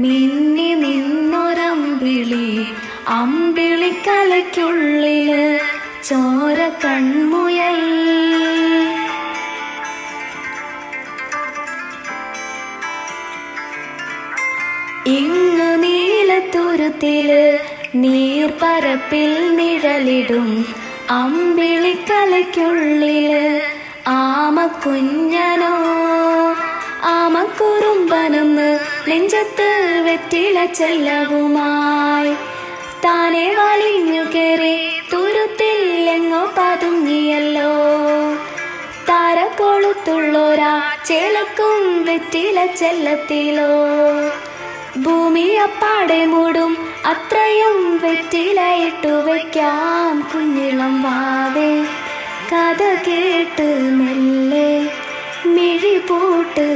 മിന്നി നിന്നൊരമ്പിളി അമ്പിളിക്കലയ്ക്കുള്ളില് ചോര കൺമുയൽ. ഇങ്ങു നീലത്തുരുത്തില് നീർപ്പരപ്പിൽ നിഴലിടും അമ്പിളിക്കലയ്ക്കുള്ളില് ആമക്കുഞ്ഞനോ ആമക്കുറുമ്പനെന്ന് നെഞ്ചത്ത് വെറ്റില ചെല്ലവുമായി താനെ വലിഞ്ഞു കയറി തുരുത്തിൽ എങ്ങോ പതുങ്ങിയല്ലോ. താരക്കൊളുത്തുള്ളോരാ ചേലക്കും വെറ്റില ചെല്ലത്തിലോ. ഭൂമി അപ്പാടെ മൂടും അത്രയും വെറ്റിലയിട്ടു വയ്ക്കാം കുഞ്ഞിളം വാവേ. കഥ കേട്ട് മെല്ലെ മിഴി പൂട്ട്